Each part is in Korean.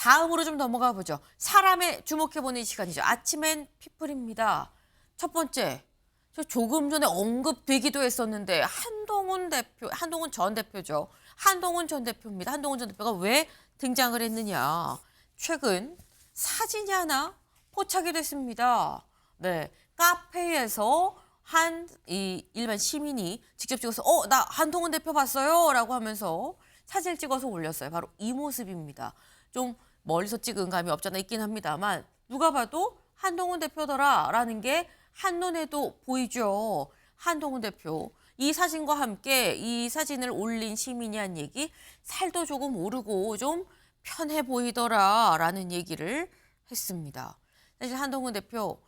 다음으로 좀 넘어가 보죠. 사람의 주목해보는 시간이죠. 아침엔 피플입니다. 첫 번째, 저 조금 전에 언급되기도 했었는데 한동훈 전 대표죠. 한동훈 전 대표입니다. 한동훈 전 대표가 왜 등장을 했느냐. 최근 사진이 하나 포착이 됐습니다. 네, 카페에서 이 일반 시민이 직접 찍어서 나 한동훈 대표 봤어요 라고 하면서 사진을 찍어서 올렸어요. 바로 이 모습입니다. 좀 멀리서 찍은 감이 없잖아 있긴 합니다만 누가 봐도 한동훈 대표더라라는 게 한눈에도 보이죠. 한동훈 대표. 이 사진과 함께 이 사진을 올린 시민이 한 얘기, 살도 조금 오르고 좀 편해 보이더라라는 얘기를 했습니다. 사실 한동훈 대표,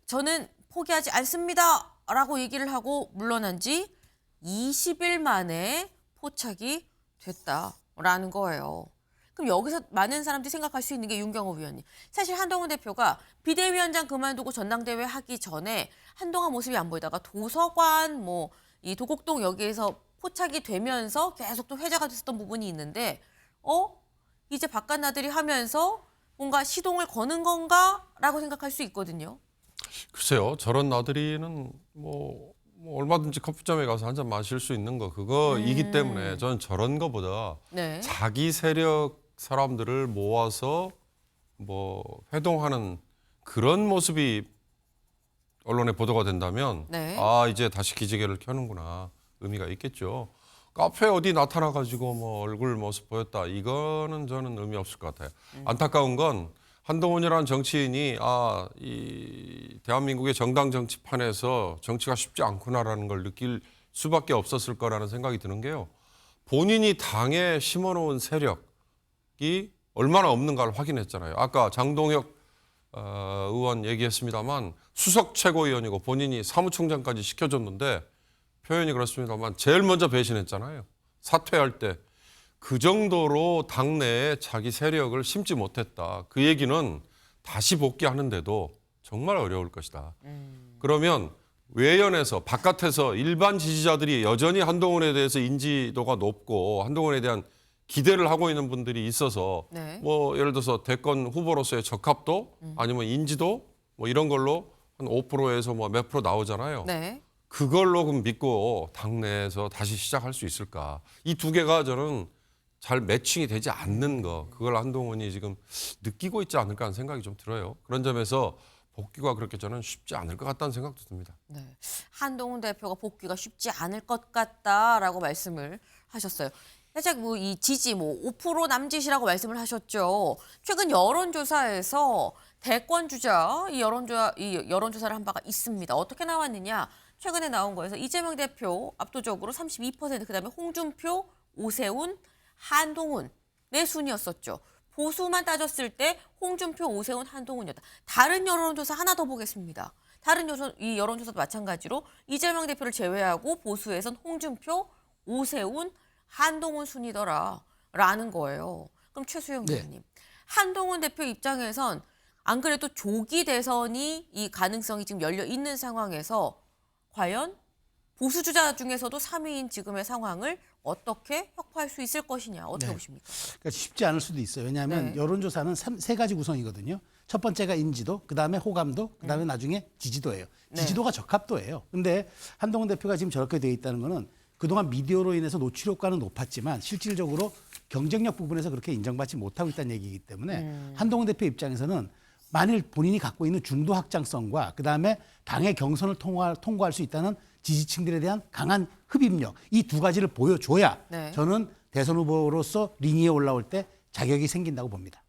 저는 포기하지 않습니다라고 얘기를 하고 물러난 지 20일 만에 포착이 됐다라는 거예요. 그럼 여기서 많은 사람들이 생각할 수 있는 게 윤경호 위원님. 사실 한동훈 대표가 비대위원장 그만두고 전당대회 하기 전에 한동안 모습이 안 보이다가 도서관, 이 도곡동 여기에서 포착이 되면서 계속 또 회자가 됐었던 부분이 있는데, 이제 바깥 나들이 하면서 뭔가 시동을 거는 건가라고 생각할 수 있거든요. 글쎄요, 저런 나들이는 얼마든지 커피점에 가서 한 잔 마실 수 있는 거 그거이기 때문에 저는 저런 거보다 네. 자기 세력 사람들을 모아서 회동하는 그런 모습이 언론에 보도가 된다면 네. 이제 다시 기지개를 켜는구나 의미가 있겠죠. 카페 어디 나타나가지고 얼굴 모습 보였다 이거는 저는 의미 없을 것 같아요. 안타까운 건 한동훈이라는 정치인이 이 대한민국의 정당 정치판에서 정치가 쉽지 않구나라는 걸 느낄 수밖에 없었을 거라는 생각이 드는 게요. 본인이 당에 심어놓은 세력이 얼마나 없는가를 확인했잖아요. 아까 장동혁 의원 얘기했습니다만 수석 최고위원이고 본인이 사무총장까지 시켜줬는데 표현이 그렇습니다만 제일 먼저 배신했잖아요. 사퇴할 때. 그 정도로 당내에 자기 세력을 심지 못했다. 그 얘기는 다시 복귀하는데도 정말 어려울 것이다. 그러면 외연에서 바깥에서 일반 지지자들이 여전히 한동훈에 대해서 인지도가 높고 한동훈에 대한 기대를 하고 있는 분들이 있어서 네. 예를 들어서 대권 후보로서의 적합도 아니면 인지도 이런 걸로 한 5%에서 몇 프로 나오잖아요. 네. 그걸로 그럼 믿고 당내에서 다시 시작할 수 있을까? 이 두 개가 저는 잘 매칭이 되지 않는 거, 그걸 한동훈이 지금 느끼고 있지 않을까 하는 생각이 좀 들어요. 그런 점에서 복귀가 그렇게 저는 쉽지 않을 것 같다는 생각도 듭니다. 네. 한동훈 대표가 복귀가 쉽지 않을 것 같다라고 말씀을 하셨어요. 살짝 이 지지 5% 남짓이라고 말씀을 하셨죠. 최근 여론조사에서 대권 주자 이 여론조사를 한 바가 있습니다. 어떻게 나왔느냐? 최근에 나온 거에서 이재명 대표 압도적으로 32%, 그다음에 홍준표, 오세훈, 한동훈 네 순이었었죠. 보수만 따졌을 때 홍준표, 오세훈, 한동훈이었다. 다른 여론조사 하나 더 보겠습니다. 다른 이 여론조사도 마찬가지로 이재명 대표를 제외하고 보수에선 홍준표, 오세훈, 한동훈 순이더라라는 거예요. 그럼 최수영 의원님, 한동훈 대표 입장에선 안 그래도 조기 대선이 이 가능성이 지금 열려 있는 상황에서 과연 보수 주자 중에서도 3위인 지금의 상황을 어떻게 혁파할 수 있을 것이냐, 어떻게 보십니까? 그러니까 쉽지 않을 수도 있어요. 왜냐하면 여론조사는 세 가지 구성이거든요. 첫 번째가 인지도, 그다음에 호감도, 그다음에 나중에 지지도예요. 지지도가 적합도예요. 근데 한동훈 대표가 지금 저렇게 돼 있다는 거는 그동안 미디어로 인해서 노출 효과는 높았지만 실질적으로 경쟁력 부분에서 그렇게 인정받지 못하고 있다는 얘기이기 때문에 한동훈 대표 입장에서는 만일 본인이 갖고 있는 중도 확장성과 그다음에 당의 경선을 통과할 수 있다는 지지층들에 대한 강한 흡입력, 이 두 가지를 보여줘야 저는 대선 후보로서 링 위에 올라올 때 자격이 생긴다고 봅니다.